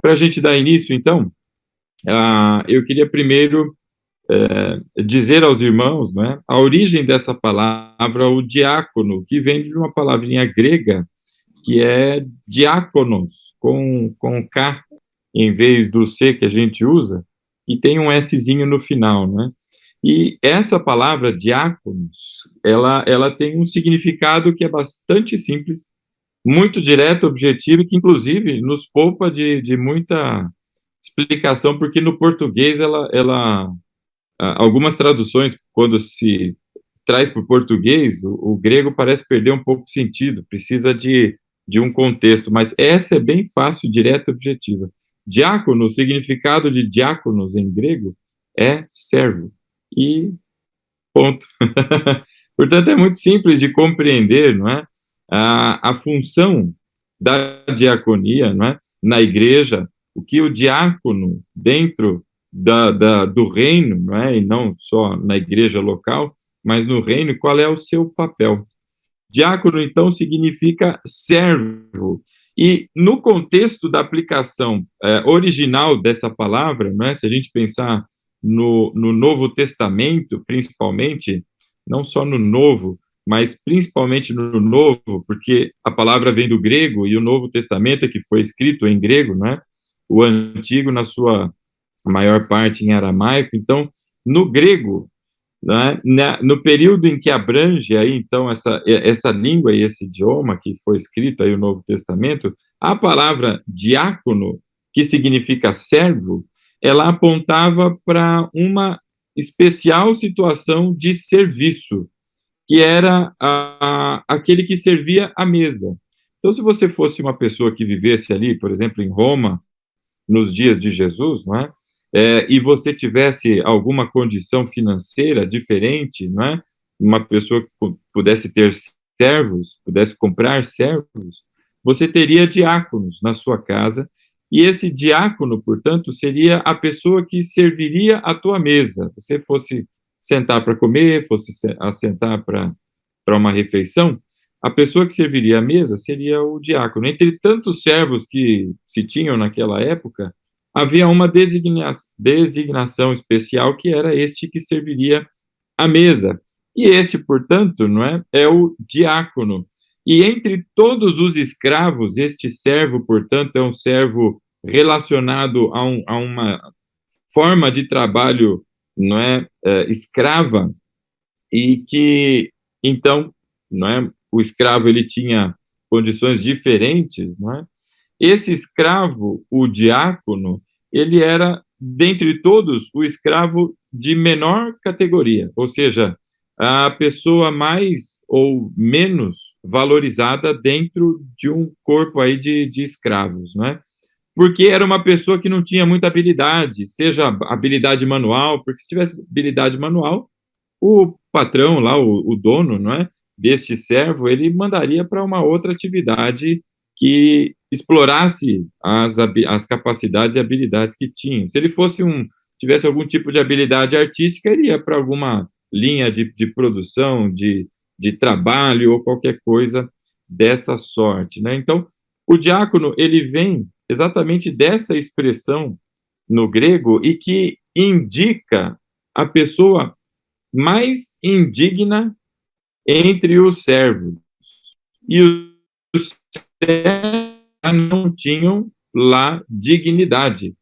Para a gente dar início, então, eu queria primeiro dizer aos irmãos, né, a origem dessa palavra, o diácono, que vem de uma palavrinha grega, que é diáconos, com K, em vez do C que a gente usa, e tem um Szinho no final, né? E essa palavra diáconos, ela tem um significado que é bastante simples, muito direto, objetivo, e que inclusive nos poupa de muita explicação, porque no português algumas traduções, quando se traz para o português, o grego parece perder um pouco de sentido, precisa de um contexto, mas essa é bem fácil, direta e objetiva. Diácono, o significado de diáconos em grego é servo, e ponto. Portanto, é muito simples de compreender, não é? A função da diaconia, não é? Na igreja, o que o diácono, dentro do reino, não é? E não só na igreja local, mas no reino, qual é o seu papel. Diácono, então, significa servo. E no contexto da aplicação original dessa palavra, não é? Se a gente pensar no Novo Testamento, principalmente, não só no Novo, mas principalmente no Novo, porque a palavra vem do grego e o Novo Testamento é que foi escrito em grego, né? O Antigo, na sua maior parte, em aramaico. Então, no grego, né, no período em que abrange aí, então, essa língua e esse idioma que foi escrito aí o Novo Testamento, a palavra diácono, que significa servo, ela apontava para uma especial situação de serviço, que era aquele que servia à mesa. Então, se você fosse uma pessoa que vivesse ali, por exemplo, em Roma, nos dias de Jesus, não é? E você tivesse alguma condição financeira diferente, não é? Uma pessoa que pudesse ter servos, pudesse comprar servos, você teria diáconos na sua casa, e esse diácono, portanto, seria a pessoa que serviria à tua mesa. Você fosse sentar para comer, fosse assentar para uma refeição, a pessoa que serviria à mesa seria o diácono. Entre tantos servos que se tinham naquela época, havia uma designação especial que era este que serviria à mesa. E este, portanto, não é o diácono. E entre todos os escravos, este servo, portanto, é um servo relacionado a uma forma de trabalho, não é, escrava, e que, então, não é, o escravo ele tinha condições diferentes, não é? Esse escravo, o diácono, ele era, dentre todos, o escravo de menor categoria, ou seja, a pessoa mais ou menos valorizada dentro de um corpo aí de escravos, não é? Porque era uma pessoa que não tinha muita habilidade, seja habilidade manual, porque se tivesse habilidade manual, o patrão lá, o dono, não é, deste servo, ele mandaria para uma outra atividade que explorasse as capacidades e habilidades que tinha. Se ele tivesse algum tipo de habilidade artística, ele ia para alguma linha de produção, de trabalho ou qualquer coisa dessa sorte, né? Então, o diácono, ele vem exatamente dessa expressão no grego e que indica a pessoa mais indigna entre os servos. E os servos não tinham lá dignidade.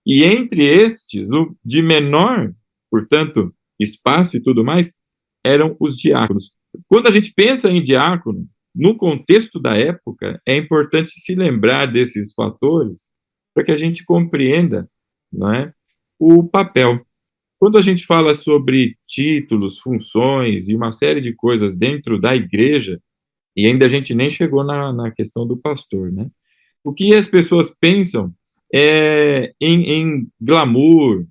E entre estes, o de menor, portanto, espaço e tudo mais, eram os diáconos. Quando a gente pensa em diácono, no contexto da época, é importante se lembrar desses fatores para que a gente compreenda, não é, o papel. Quando a gente fala sobre títulos, funções e uma série de coisas dentro da igreja, e ainda a gente nem chegou na questão do pastor, né? O que as pessoas pensam é em glamour,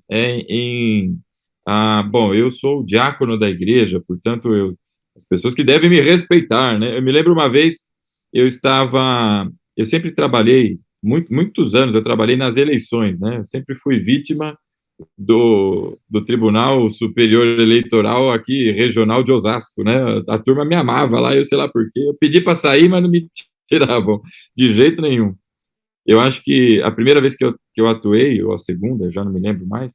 bom, eu sou o diácono da igreja, portanto, as pessoas que devem me respeitar, né? Eu me lembro uma vez, eu sempre trabalhei, muitos anos, eu trabalhei nas eleições, né? Eu sempre fui vítima do Tribunal Superior Eleitoral aqui, regional de Osasco, né? A turma me amava lá, eu sei lá por quê. Eu pedi para sair, mas não me tiravam de jeito nenhum. Eu acho que a primeira vez que eu atuei, ou a segunda, eu já não me lembro mais,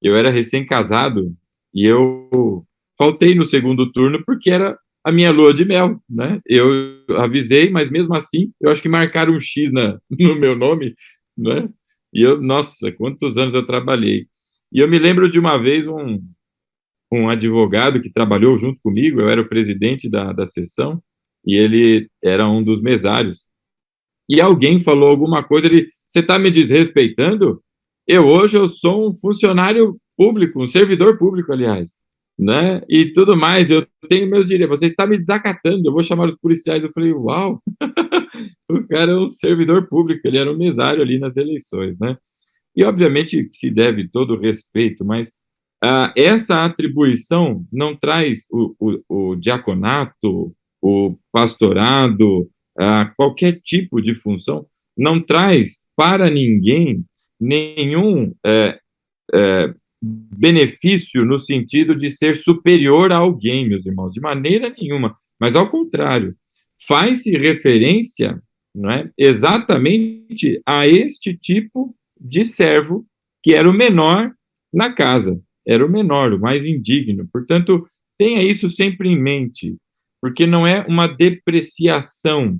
eu era recém-casado e eu faltei no segundo turno porque era a minha lua de mel, né? Eu avisei, mas mesmo assim, eu acho que marcaram um X no meu nome, né? E eu, nossa, quantos anos eu trabalhei. E eu me lembro de uma vez um advogado que trabalhou junto comigo, eu era o presidente da sessão, e ele era um dos mesários. E alguém falou alguma coisa, ele, você está me desrespeitando? Hoje eu sou um funcionário público, um servidor público, aliás, né? E tudo mais, eu tenho meus direitos, você está me desacatando, eu vou chamar os policiais. Eu falei, uau, o cara é um servidor público, ele era um mesário ali nas eleições, né? E obviamente se deve todo o respeito, mas essa atribuição não traz o diaconato, o pastorado, qualquer tipo de função, não traz para ninguém nenhum benefício no sentido de ser superior a alguém, meus irmãos, de maneira nenhuma, mas ao contrário, faz-se referência, não é, exatamente a este tipo de servo que era o menor na casa, era o menor, o mais indigno. Portanto, tenha isso sempre em mente, porque não é uma depreciação,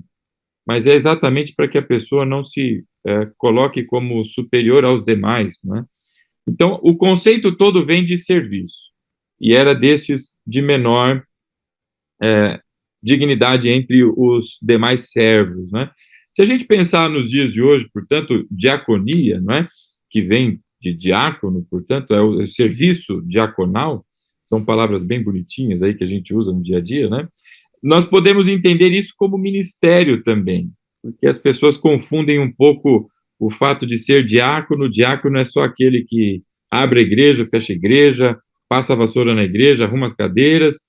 mas é exatamente para que a pessoa não se coloque como superior aos demais, não é? Então, o conceito todo vem de serviço, e era destes de menor dignidade entre os demais servos, né? Se a gente pensar nos dias de hoje, portanto, diaconia, não é? Que vem de diácono, portanto, é o serviço diaconal, são palavras bem bonitinhas aí que a gente usa no dia a dia, né? Nós podemos entender isso como ministério também, porque as pessoas confundem um pouco o fato de ser diácono. Diácono é só aquele que abre a igreja, fecha a igreja, passa a vassoura na igreja, arruma as cadeiras,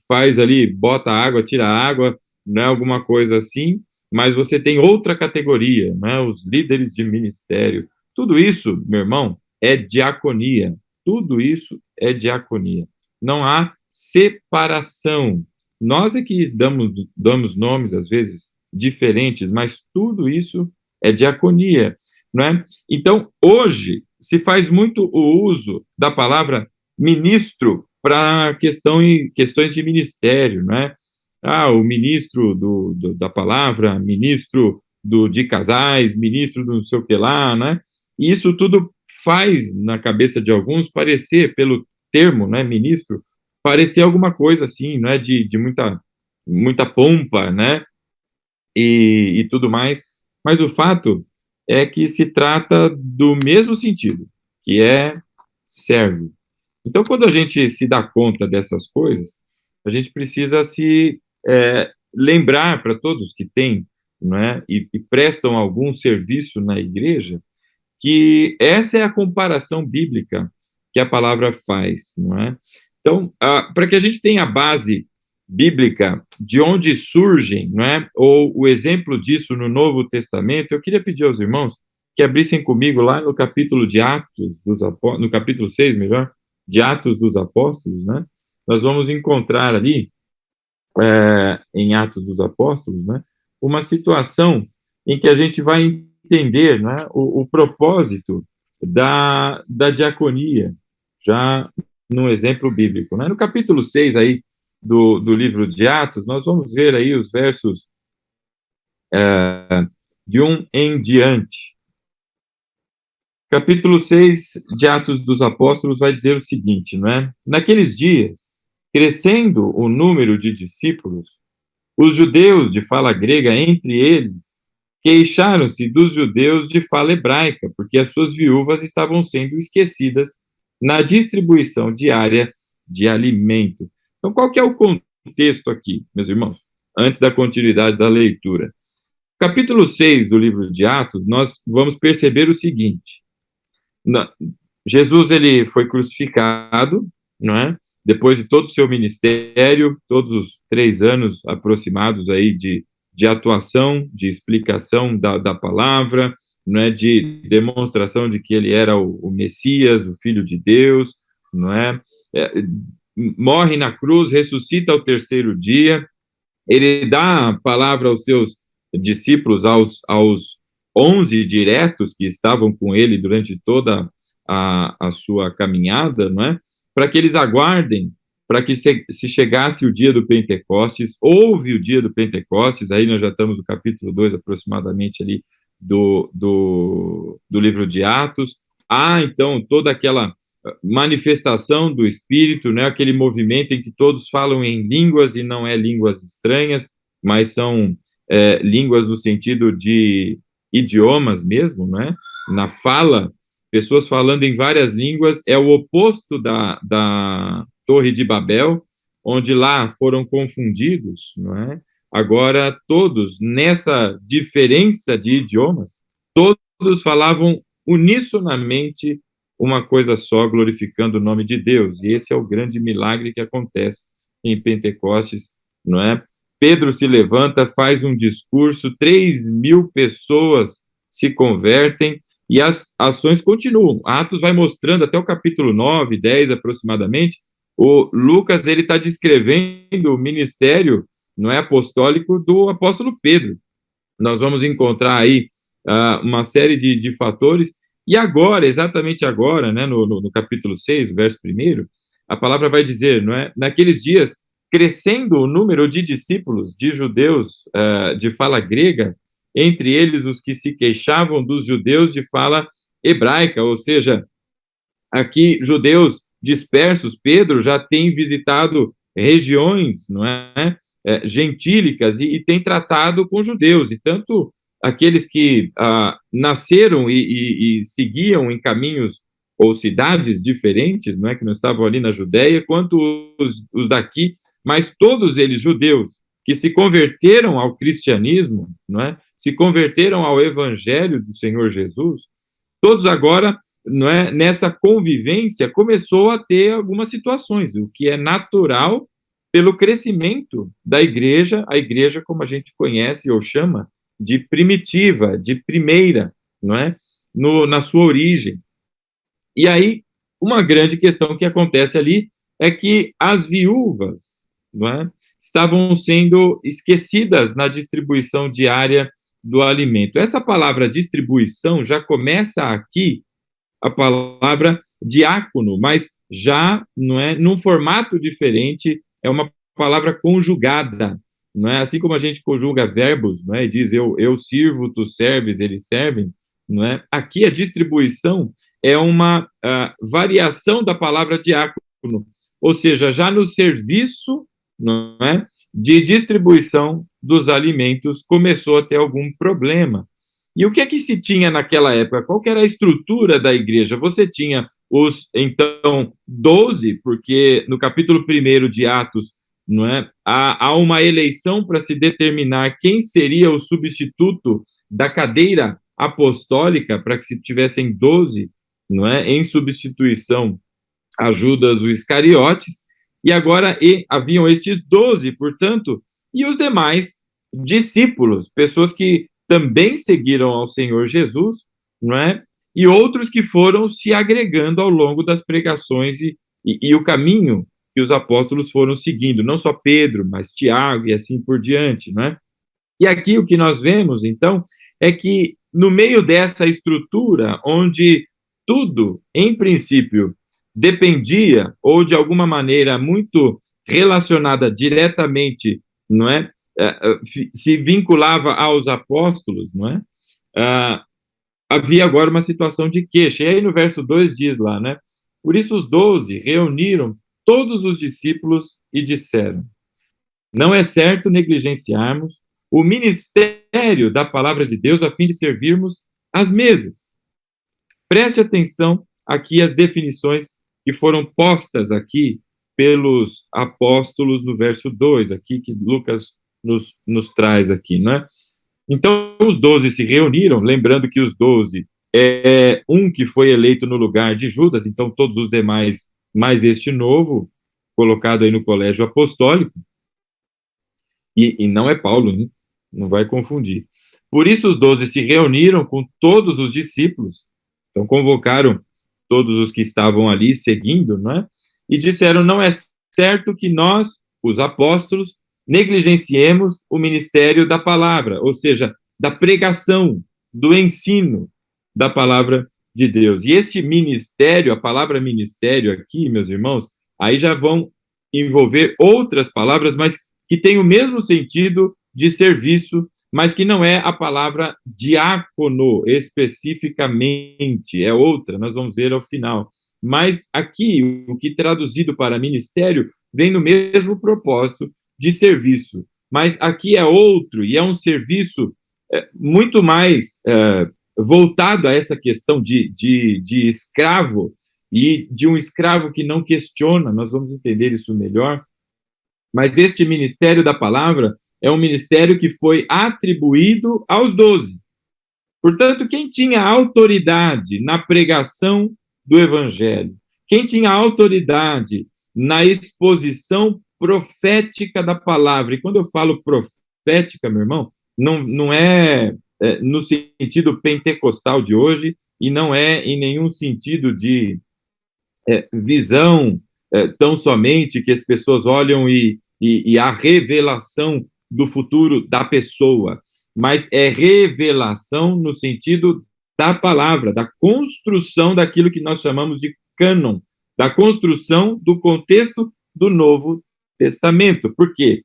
faz ali, bota água, tira água, não é alguma coisa assim, mas você tem outra categoria, né, os líderes de ministério. Tudo isso, meu irmão, é diaconia. Tudo isso é diaconia. Não há separação. Nós é que damos nomes, às vezes, diferentes, mas tudo isso é diaconia, não é? Então, hoje, se faz muito o uso da palavra ministro para questões de ministério, não é? O ministro da palavra, ministro de casais, ministro do não sei o que lá, né? E isso tudo faz, na cabeça de alguns, parecer, pelo termo, né, ministro, parecer alguma coisa assim, não é, de muita pompa, né, e tudo mais, mas o fato é que se trata do mesmo sentido, que é servo. Então, quando a gente se dá conta dessas coisas, a gente precisa se lembrar, para todos que têm, não é, e prestam algum serviço na igreja, que essa é a comparação bíblica que a palavra faz, não é? Então, para que a gente tenha a base bíblica de onde surgem, não é? Ou o exemplo disso no Novo Testamento, eu queria pedir aos irmãos que abrissem comigo lá no capítulo de Atos dos Apóstolos, no capítulo 6, melhor, de Atos dos Apóstolos, né? Nós vamos encontrar ali, em Atos dos Apóstolos, né, uma situação em que a gente vai entender, né, o propósito da diaconia, já no exemplo bíblico, né? No capítulo 6 aí do livro de Atos, nós vamos ver aí os versos de 1 em diante. Capítulo 6 de Atos dos Apóstolos vai dizer o seguinte, não é? Naqueles dias, crescendo o número de discípulos, os judeus de fala grega entre eles queixaram-se dos judeus de fala hebraica, porque as suas viúvas estavam sendo esquecidas na distribuição diária de alimento. Então, qual que é o contexto aqui, meus irmãos? Antes da continuidade da leitura. Capítulo 6 do livro de Atos, nós vamos perceber o seguinte: Jesus ele foi crucificado, não é? Depois de todo o seu ministério, todos os 3 anos aproximados aí de atuação, de explicação da palavra, não é? De demonstração de que ele era o Messias, o Filho de Deus, não é? Morre na cruz, ressuscita ao terceiro dia, ele dá a palavra aos seus discípulos, aos 11 diretos que estavam com ele durante toda a sua caminhada, não é? Para que eles aguardem, para que se chegasse o dia do Pentecostes. Houve o dia do Pentecostes, aí nós já estamos no capítulo 2 aproximadamente ali do livro de Atos. Há, então, toda aquela manifestação do Espírito, né, aquele movimento em que todos falam em línguas, e não é línguas estranhas, mas são línguas no sentido de idiomas mesmo, né, na fala, pessoas falando em várias línguas, é o oposto da Torre de Babel, onde lá foram confundidos, não é? Agora, todos, nessa diferença de idiomas, todos falavam unisonamente uma coisa só, glorificando o nome de Deus. E esse é o grande milagre que acontece em Pentecostes, não é? Pedro se levanta, faz um discurso, 3.000 pessoas se convertem, e as ações continuam. Atos vai mostrando até o capítulo 9, 10 aproximadamente. O Lucas, ele está descrevendo o ministério, não é, apostólico do apóstolo Pedro. Nós vamos encontrar aí uma série de fatores, e agora, exatamente agora, né, no capítulo 6, verso 1, a palavra vai dizer, não é, naqueles dias, crescendo o número de discípulos, de judeus de fala grega, entre eles os que se queixavam dos judeus de fala hebraica, ou seja, aqui judeus dispersos. Pedro já tem visitado regiões, não é, gentílicas, e tem tratado com judeus, e tanto aqueles que nasceram e seguiam em caminhos ou cidades diferentes, não é, que não estavam ali na Judéia, quanto os daqui, mas todos eles judeus que se converteram ao cristianismo, não é, se converteram ao evangelho do Senhor Jesus, todos agora, não é, nessa convivência, começou a ter algumas situações, o que é natural pelo crescimento da igreja, a igreja como a gente conhece ou chama de primitiva, de primeira, não é, na sua origem. E aí, uma grande questão que acontece ali é que as viúvas, não é, estavam sendo esquecidas na distribuição diária do alimento. Essa palavra distribuição já começa aqui, a palavra diácono, mas já, não é, num formato diferente, é uma palavra conjugada, não é? Assim como a gente conjuga verbos, não é? E diz eu sirvo, tu serves, eles servem, não é? Aqui a distribuição é uma variação da palavra diácono, ou seja, já no serviço, não é, de distribuição dos alimentos começou a ter algum problema. E o que é que se tinha naquela época? Qual que era a estrutura da igreja? Você tinha os, então, 12, porque no capítulo 1 de Atos, não é, há uma eleição para se determinar quem seria o substituto da cadeira apostólica, para que se tivessem 12, não é, em substituição a Judas o Iscariotes, e agora haviam estes 12, portanto, e os demais discípulos, pessoas que também seguiram ao Senhor Jesus, não é? E outros que foram se agregando ao longo das pregações e o caminho que os apóstolos foram seguindo, não só Pedro, mas Tiago e assim por diante, não é? E aqui o que nós vemos, então, é que no meio dessa estrutura, onde tudo, em princípio, dependia, ou de alguma maneira muito relacionada diretamente, não é, se vinculava aos apóstolos, não é? Havia agora uma situação de queixa. E aí no verso 2 diz lá, né? Por isso os 12 reuniram todos os discípulos e disseram: não é certo negligenciarmos o ministério da palavra de Deus a fim de servirmos às mesas. Preste atenção aqui às definições que foram postas aqui pelos apóstolos no verso 2, aqui que Lucas nos traz aqui, né? Então, os 12 se reuniram, lembrando que os 12 é um que foi eleito no lugar de Judas, então todos os demais, mais este novo, colocado aí no colégio apostólico, e não é Paulo, né? Não vai confundir. Por isso os 12 se reuniram com todos os discípulos, então convocaram todos os que estavam ali seguindo, né? E disseram: não é certo que nós, os apóstolos, negligenciemos o ministério da palavra, ou seja, da pregação, do ensino da palavra de Deus. E este ministério, a palavra ministério aqui, meus irmãos, aí já vão envolver outras palavras, mas que têm o mesmo sentido de serviço, mas que não é a palavra diácono especificamente, é outra, nós vamos ver ao final. Mas aqui, o que traduzido para ministério vem no mesmo propósito de serviço. Mas aqui é outro, e é um serviço muito mais voltado a essa questão de escravo, e de um escravo que não questiona, nós vamos entender isso melhor. Mas este ministério da palavra é um ministério que foi atribuído aos 12. Portanto, quem tinha autoridade na pregação do evangelho, quem tinha autoridade na exposição profética da palavra, e quando eu falo profética, meu irmão, não é no sentido pentecostal de hoje, e não é em nenhum sentido de visão tão somente que as pessoas olham e a revelação do futuro da pessoa, mas é revelação no sentido da palavra, da construção daquilo que nós chamamos de cânon, da construção do contexto do Novo Testamento. Por quê?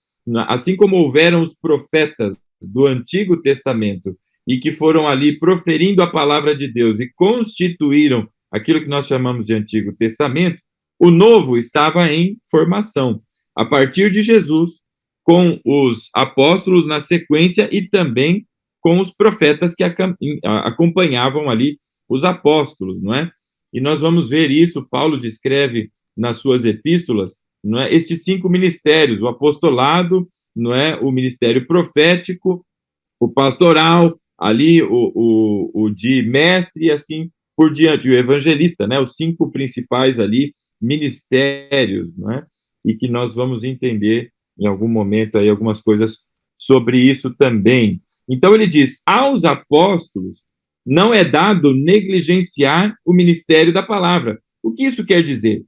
Assim como houveram os profetas do Antigo Testamento e que foram ali proferindo a palavra de Deus e constituíram aquilo que nós chamamos de Antigo Testamento, o Novo estava em formação, a partir de Jesus, com os apóstolos na sequência e também com os profetas que acompanhavam ali os apóstolos, não é? E nós vamos ver isso, Paulo descreve nas suas epístolas, não é? Estes 5 ministérios, o apostolado, não é? O ministério profético, o pastoral, ali o de mestre e assim por diante, o evangelista, né? Os 5 principais ali ministérios, não é? E que nós vamos entender em algum momento aí algumas coisas sobre isso também. Então ele diz: aos apóstolos não é dado negligenciar o ministério da palavra. O que isso quer dizer?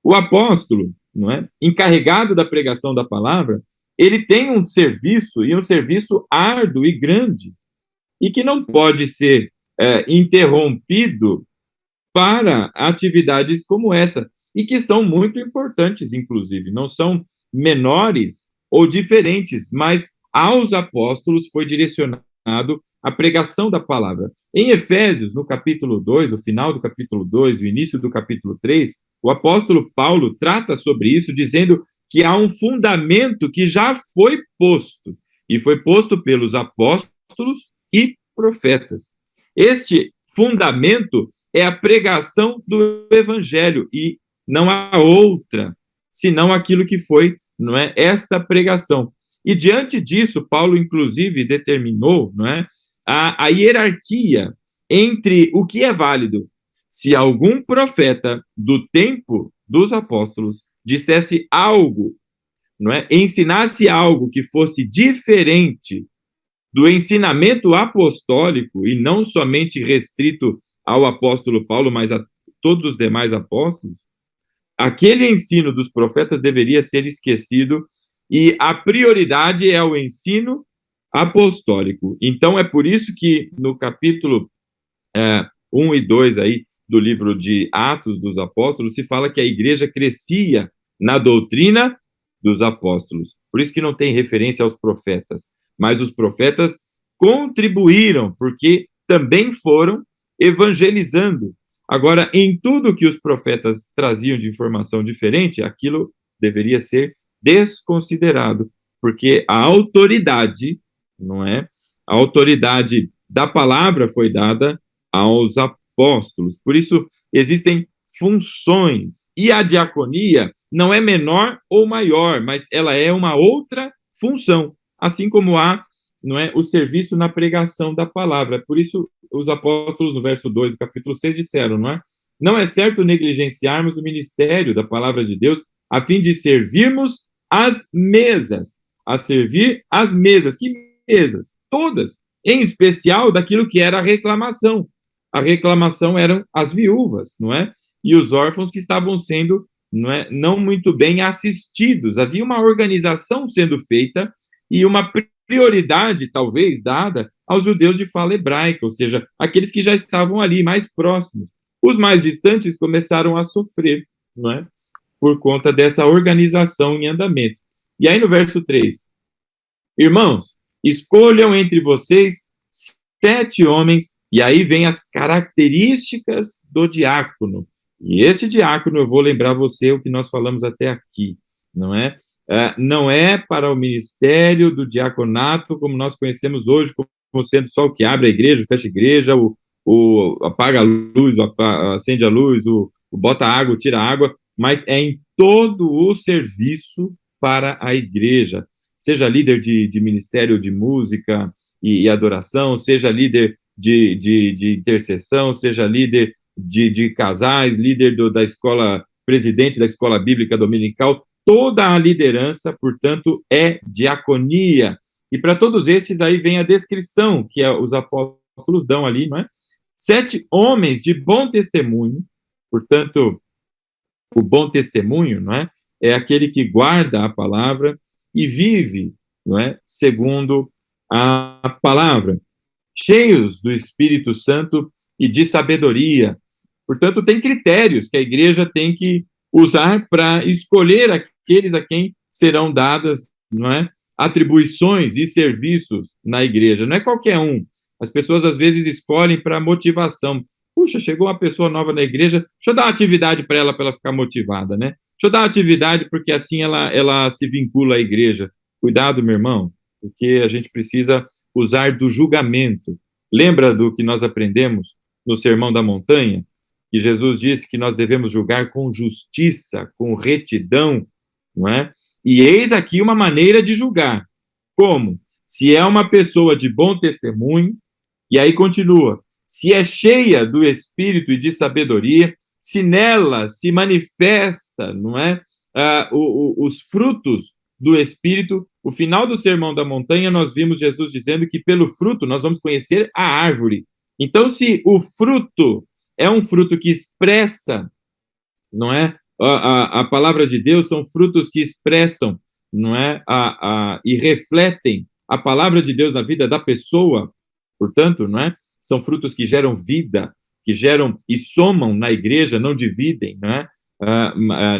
O apóstolo, não é, encarregado da pregação da palavra, ele tem um serviço, e um serviço árduo e grande, e que não pode ser interrompido para atividades como essa, e que são muito importantes, inclusive, não são menores ou diferentes, mas aos apóstolos foi direcionado a pregação da palavra. Em Efésios, no capítulo 2, o final do capítulo 2, o início do capítulo 3, o apóstolo Paulo trata sobre isso, dizendo que há um fundamento que já foi posto, e foi posto pelos apóstolos e profetas. Este fundamento é a pregação do evangelho, e não há outra, senão aquilo que foi, não é, esta pregação. E diante disso, Paulo, inclusive, determinou, não é, a hierarquia entre o que é válido. Se algum profeta do tempo dos apóstolos dissesse algo, não é, ensinasse algo que fosse diferente do ensinamento apostólico, e não somente restrito ao apóstolo Paulo, mas a todos os demais apóstolos, aquele ensino dos profetas deveria ser esquecido, e a prioridade é o ensino apostólico. Então, é por isso que no capítulo 1 e 2 aí, do livro de Atos dos Apóstolos, se fala que a igreja crescia na doutrina dos apóstolos. Por isso que não tem referência aos profetas. Mas os profetas contribuíram, porque também foram evangelizando. Agora, em tudo que os profetas traziam de informação diferente, aquilo deveria ser desconsiderado, porque a autoridade, não é? A autoridade da palavra foi dada aos apóstolos. Por isso, existem funções, e a diaconia não é menor ou maior, mas ela é uma outra função, assim como há, não é, o serviço na pregação da palavra. Por isso, os apóstolos, no verso 2 do capítulo 6, disseram, não é? Não é certo negligenciarmos o ministério da palavra de Deus a fim de servirmos as mesas. A servir as mesas. Que mesas? Todas. Em especial daquilo que era a reclamação. A reclamação eram as viúvas, não é? E os órfãos que estavam sendo, não muito bem assistidos. Havia uma organização sendo feita e uma prioridade, talvez, dada aos judeus de fala hebraica, ou seja, aqueles que já estavam ali, mais próximos. Os mais distantes começaram a sofrer, não é? Por conta dessa organização em andamento. E aí no verso 3, irmãos, escolham entre vocês 7 homens, e aí vem as características do diácono. E esse diácono, eu vou lembrar você o que nós falamos até aqui, não é? Não é para o ministério do diaconato, como nós conhecemos hoje, como sendo só o que abre a igreja, fecha a igreja, o apaga a luz, acende a luz, o bota água, tira a água, mas é em todo o serviço para a igreja, seja líder de ministério de música e adoração, seja líder de intercessão, seja líder de casais, líder da escola, presidente da escola bíblica dominical, toda a liderança, portanto, é diaconia. E para todos esses aí vem a descrição que os apóstolos dão ali, não é? 7 homens de bom testemunho, portanto, o bom testemunho, não é? É aquele que guarda a palavra e vive, não é? Segundo a palavra, cheios do Espírito Santo e de sabedoria. Portanto, tem critérios que a igreja tem que usar para escolher aqueles a quem serão dadas, não é? Atribuições e serviços na igreja. Não é qualquer um. As pessoas às vezes escolhem para motivação. Puxa, chegou uma pessoa nova na igreja, deixa eu dar uma atividade para ela ficar motivada, né? Deixa eu dar uma atividade porque assim ela se vincula à igreja. Cuidado, meu irmão, porque a gente precisa usar do julgamento. Lembra do que nós aprendemos no Sermão da Montanha? Que Jesus disse que nós devemos julgar com justiça, com retidão, não é? E eis aqui uma maneira de julgar. Como? Se é uma pessoa de bom testemunho, e aí continua, se é cheia do Espírito e de sabedoria, se nela se manifesta, não é? Os frutos do Espírito. O final do Sermão da Montanha, nós vimos Jesus dizendo que pelo fruto nós vamos conhecer a árvore. Então, se o fruto é um fruto que expressa, não é? A palavra de Deus são frutos que expressam, não é? E refletem a palavra de Deus na vida da pessoa, portanto, não é? São frutos que geram vida, que geram e somam na igreja, não dividem, não é?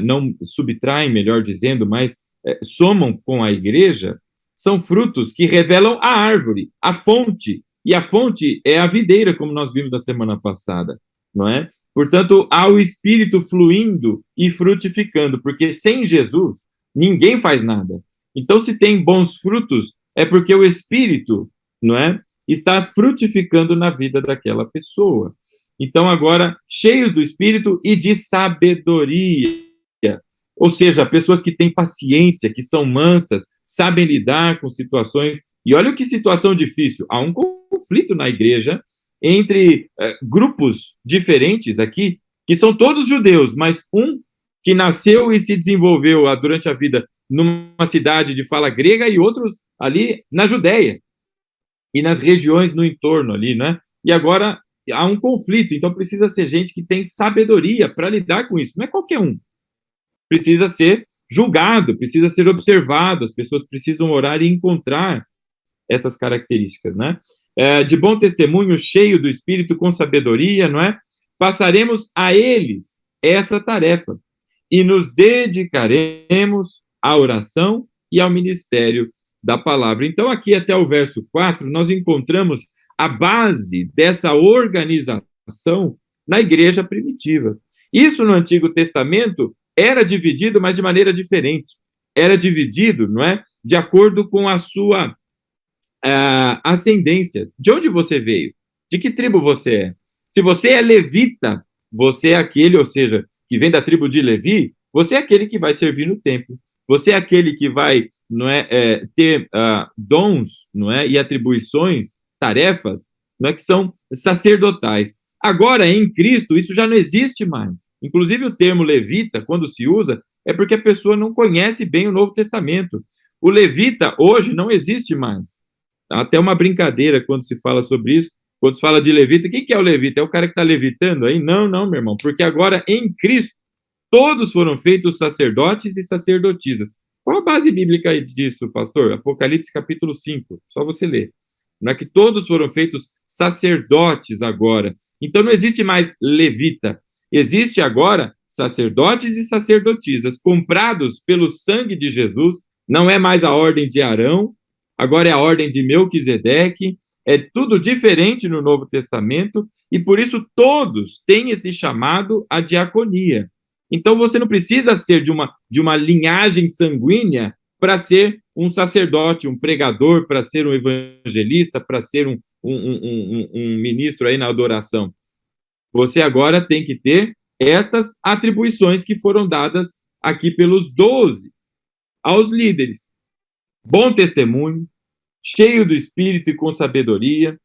Não subtraem, melhor dizendo, mas somam com a igreja, são frutos que revelam a árvore, a fonte, e a fonte é a videira, como nós vimos na semana passada, não é? Portanto, há o Espírito fluindo e frutificando, porque sem Jesus, ninguém faz nada. Então, se tem bons frutos, é porque o Espírito, não é? Está frutificando na vida daquela pessoa. Então, agora, cheios do Espírito e de sabedoria. Ou seja, pessoas que têm paciência, que são mansas, sabem lidar com situações. E olha que situação difícil. Há um conflito na igreja entre grupos diferentes aqui, que são todos judeus, mas um que nasceu e se desenvolveu durante a vida numa cidade de fala grega e outros ali na Judéia e nas regiões no entorno ali, né? E agora há um conflito, então precisa ser gente que tem sabedoria para lidar com isso. Não é qualquer um. Precisa ser julgado, precisa ser observado, as pessoas precisam orar e encontrar essas características, né? De bom testemunho, cheio do Espírito, com sabedoria, não é? Passaremos a eles essa tarefa e nos dedicaremos à oração e ao ministério da palavra. Então, aqui até o verso 4, nós encontramos a base dessa organização na igreja primitiva. Isso no Antigo Testamento era dividido, mas de maneira diferente. Era dividido, não é? De acordo com a sua ascendência. De onde você veio? De que tribo você é? Se você é levita, você é aquele, ou seja, que vem da tribo de Levi, você é aquele que vai servir no templo. Você é aquele que vai, não é, ter dons, não é, e atribuições, tarefas, não é, que são sacerdotais. Agora, em Cristo, isso já não existe mais. Inclusive, o termo levita, quando se usa, é porque a pessoa não conhece bem o Novo Testamento. O levita, hoje, não existe mais. Até uma brincadeira quando se fala sobre isso, quando se fala de levita, quem que é o levita? É o cara que está levitando aí? Não, não, meu irmão, porque agora, em Cristo, todos foram feitos sacerdotes e sacerdotisas. Qual a base bíblica disso, pastor? Apocalipse capítulo 5, só você ler. Não é que todos foram feitos sacerdotes agora. Então não existe mais levita. Existe agora sacerdotes e sacerdotisas comprados pelo sangue de Jesus. Não é mais a ordem de Arão, agora é a ordem de Melquisedeque. É tudo diferente no Novo Testamento e por isso todos têm esse chamado à diaconia. Então você não precisa ser de uma linhagem sanguínea para ser um sacerdote, um pregador, para ser um evangelista, para ser um ministro aí na adoração. Você agora tem que ter estas atribuições que foram dadas aqui pelos 12 aos líderes. Bom testemunho, cheio do Espírito e com sabedoria.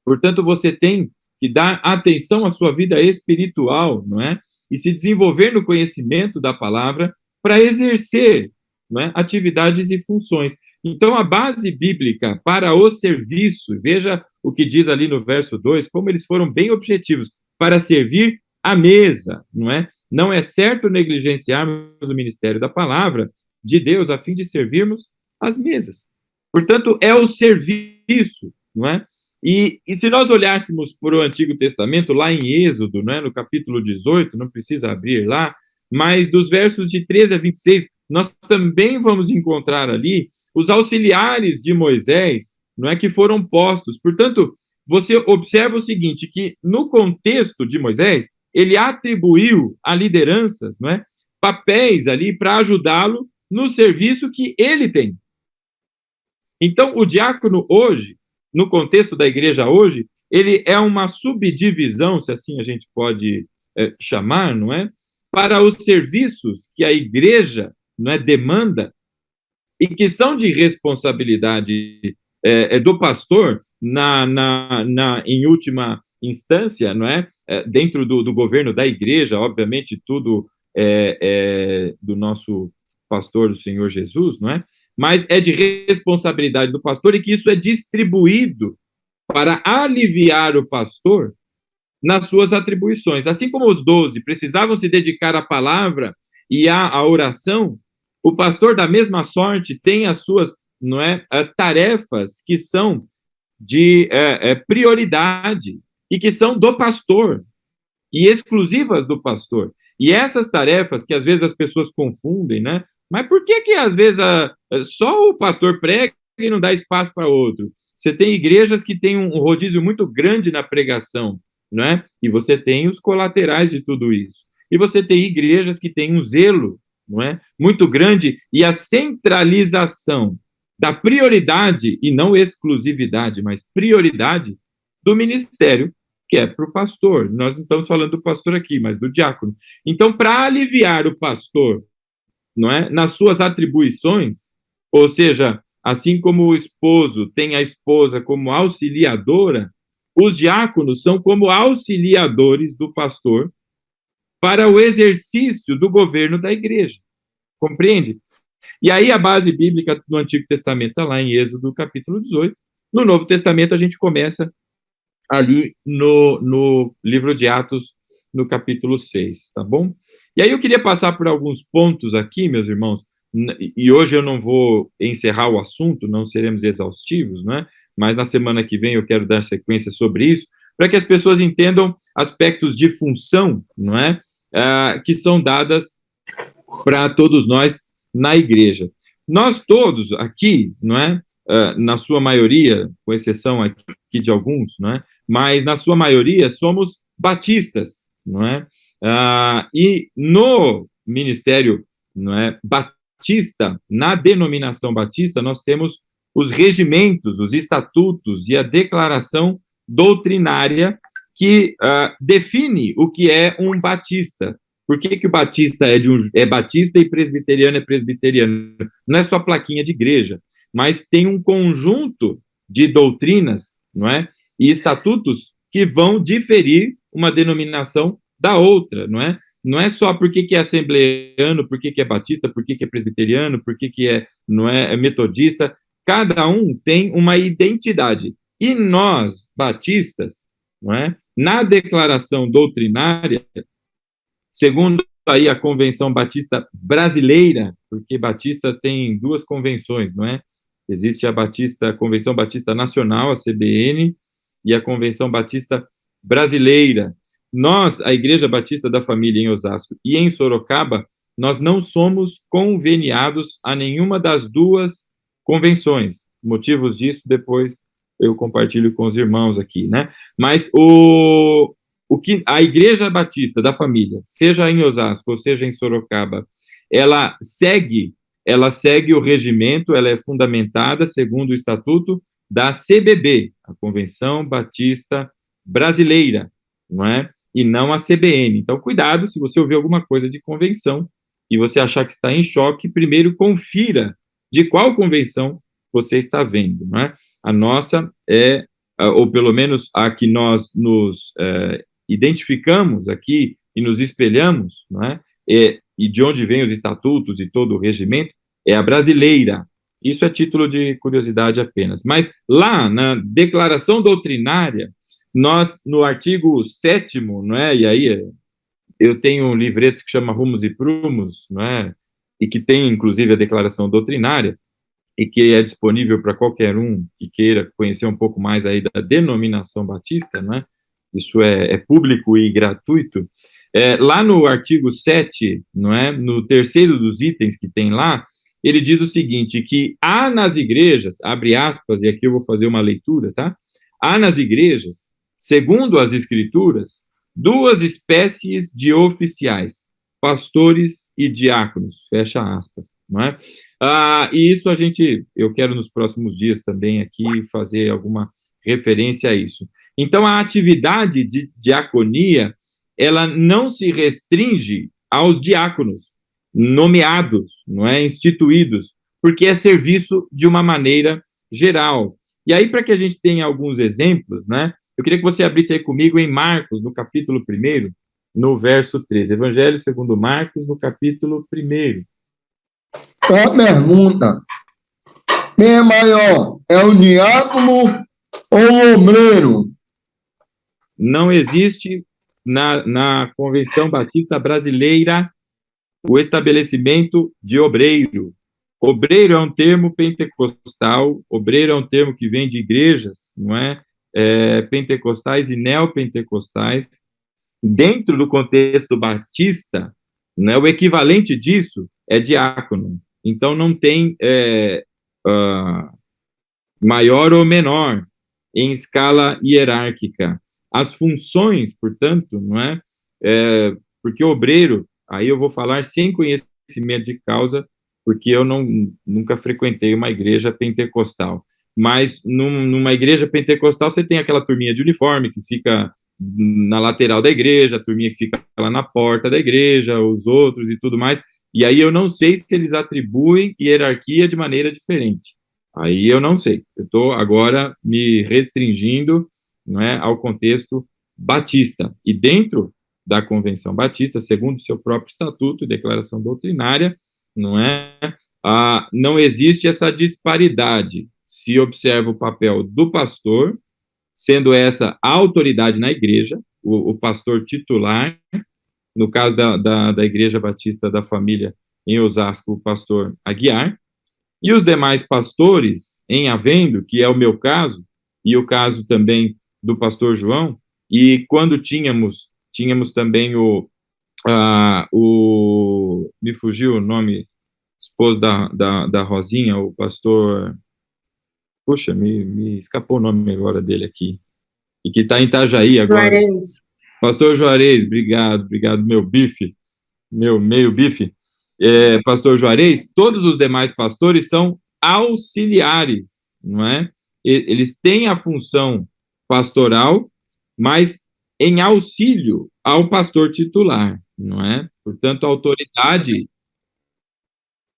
Portanto, você tem que dar atenção à sua vida espiritual, não é? E se desenvolver no conhecimento da palavra para exercer, não é, atividades e funções. Então, a base bíblica para o serviço, veja o que diz ali no verso 2, como eles foram bem objetivos, para servir à mesa, não é? Não é certo negligenciarmos o ministério da palavra de Deus a fim de servirmos às mesas. Portanto, é o serviço, não é? E se nós olhássemos para o Antigo Testamento, lá em Êxodo, né, no capítulo 18, não precisa abrir lá, mas dos versos de 13 a 26, nós também vamos encontrar ali os auxiliares de Moisés, não é, que foram postos. Portanto, você observa o seguinte, que no contexto de Moisés, ele atribuiu a lideranças, não é, papéis ali para ajudá-lo no serviço que ele tem. Então, o diácono hoje, no contexto da igreja hoje, ele é uma subdivisão, se assim a gente pode chamar, não é? Para os serviços que a igreja, não é, demanda e que são de responsabilidade do pastor em última instância, não é? Dentro do governo da igreja, obviamente tudo do nosso pastor, do Senhor Jesus, não é? Mas é de responsabilidade do pastor e que isso é distribuído para aliviar o pastor nas suas atribuições. Assim como os 12 precisavam se dedicar à palavra e à oração, o pastor, da mesma sorte, tem as suas, não é, tarefas que são de prioridade e que são do pastor e exclusivas do pastor. E essas tarefas que às vezes as pessoas confundem, né? Mas por que às vezes só o pastor prega e não dá espaço para outro? Você tem igrejas que têm um rodízio muito grande na pregação, não é? E você tem os colaterais de tudo isso. E você tem igrejas que têm um zelo, não é, muito grande, e a centralização da prioridade, e não exclusividade, mas prioridade do ministério, que é para o pastor. Nós não estamos falando do pastor aqui, mas do diácono. Então, para aliviar o pastor, não é, nas suas atribuições, ou seja, assim como o esposo tem a esposa como auxiliadora, os diáconos são como auxiliadores do pastor para o exercício do governo da igreja. Compreende? E aí a base bíblica do Antigo Testamento está lá em Êxodo, capítulo 18. No Novo Testamento a gente começa ali no livro de Atos, no capítulo 6, tá bom? E aí eu queria passar por alguns pontos aqui, meus irmãos, e hoje eu não vou encerrar o assunto, não seremos exaustivos, né? Mas na semana que vem eu quero dar sequência sobre isso, para que as pessoas entendam aspectos de função, não é? Que são dadas para todos nós na igreja. Nós todos aqui, não é? Na sua maioria, com exceção aqui de alguns, não é? Mas na sua maioria somos batistas, não é? E no ministério, não é, batista, na denominação batista, nós temos os regimentos, os estatutos e a declaração doutrinária que define o que é um batista. Por que o batista é batista e presbiteriano é presbiteriano? Não é só plaquinha de igreja, mas tem um conjunto de doutrinas, não é? E estatutos que vão diferir uma denominação da outra, não é? Não é só por que é assembleano, por que é batista, por que é presbiteriano, por que não é metodista. Cada um tem uma identidade. E nós, batistas, não é? Na declaração doutrinária, segundo aí a Convenção Batista Brasileira, porque Batista tem duas convenções, não é? Existe a Convenção Batista Nacional, a CBN, e a Convenção Batista Brasileira. Nós, a Igreja Batista da Família em Osasco e em Sorocaba, nós não somos conveniados a nenhuma das duas convenções. Motivos disso, depois eu compartilho com os irmãos aqui, né? Mas o que a Igreja Batista da Família, seja em Osasco ou seja em Sorocaba, ela segue o regimento, ela é fundamentada segundo o estatuto da CBB, a Convenção Batista Brasileira, não é? E não a CBN. Então, cuidado, se você ouvir alguma coisa de convenção e você achar que está em choque, primeiro confira de qual convenção você está vendo, não é? A nossa é, ou pelo menos a que nós nos identificamos aqui e nos espelhamos, não é? E de onde vêm os estatutos e todo o regimento, é a brasileira. Isso é título de curiosidade apenas. Mas lá, na declaração doutrinária, nós, no artigo 7º, não é? E aí eu tenho um livreto que chama Rumos e Prumos, não é? E que tem, inclusive, a declaração doutrinária, e que é disponível para qualquer um que queira conhecer um pouco mais aí da denominação batista, né? Isso é público e gratuito. Lá no artigo 7, não é? No terceiro dos itens que tem lá, ele diz o seguinte, que há nas igrejas, abre aspas, e aqui eu vou fazer uma leitura, tá? Há nas igrejas, segundo as escrituras, duas espécies de oficiais, pastores e diáconos, fecha aspas, não é? E isso eu quero nos próximos dias também aqui fazer alguma referência a isso. Então, a atividade de diaconia, ela não se restringe aos diáconos nomeados, não é, instituídos, porque é serviço de uma maneira geral. E aí, para que a gente tenha alguns exemplos, né, eu queria que você abrisse aí comigo em Marcos, no capítulo 1º, no verso 13. Evangelho segundo Marcos, no capítulo 1º. Uma pergunta. Quem é maior? É o diácono ou o obreiro? Não existe na Convenção Batista Brasileira o estabelecimento de obreiro. Obreiro é um termo pentecostal, obreiro é um termo que vem de igrejas, não é? Pentecostais e neopentecostais. Dentro do contexto batista, né, o equivalente disso é diácono. Então, não tem maior ou menor em escala hierárquica. As funções, portanto, não é? Porque o obreiro, aí eu vou falar sem conhecimento de causa, porque eu nunca frequentei uma igreja pentecostal. Mas numa igreja pentecostal você tem aquela turminha de uniforme que fica na lateral da igreja, a turminha que fica lá na porta da igreja, os outros e tudo mais. E aí eu não sei se eles atribuem hierarquia de maneira diferente. Aí eu não sei. Eu estou agora me restringindo, não é, ao contexto batista. E dentro da Convenção Batista, segundo seu próprio estatuto e declaração doutrinária, não é, não existe essa disparidade. Se observa o papel do pastor, sendo essa a autoridade na igreja, o pastor titular, no caso da Igreja Batista da Família em Osasco, o pastor Aguiar, e os demais pastores, em havendo, que é o meu caso, e o caso também do pastor João, e quando tínhamos também me fugiu o nome, esposo da Rosinha, o pastor, puxa, me escapou o nome agora dele aqui, e que está em Itajaí agora. Juarez. Pastor Juarez, obrigado, meu bife, meu meio bife. Pastor Juarez, todos os demais pastores são auxiliares, não é? Eles têm a função pastoral, mas em auxílio ao pastor titular, não é? Portanto, a autoridade...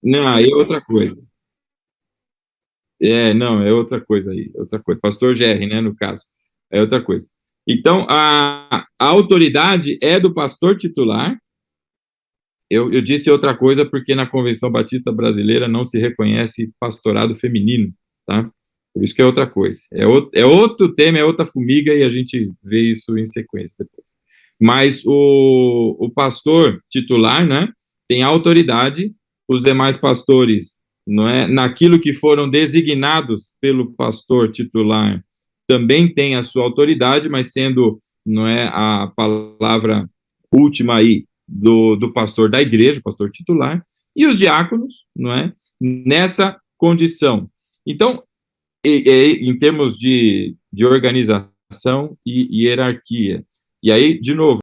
Não, aí é outra coisa. Não, é outra coisa aí, outra coisa. Pastor Gerry, né, no caso, é outra coisa. Então, a autoridade é do pastor titular. Eu disse outra coisa porque na Convenção Batista Brasileira não se reconhece pastorado feminino, tá? Por isso que é outra coisa. É outro tema, é outra formiga, e a gente vê isso em sequência depois. mas o pastor titular, né, tem autoridade, os demais pastores, não é, naquilo que foram designados pelo pastor titular, também tem a sua autoridade, mas sendo, não é, a palavra última aí do pastor da igreja, pastor titular, e os diáconos, não é, nessa condição. Então, em termos de organização e hierarquia, e aí, de novo,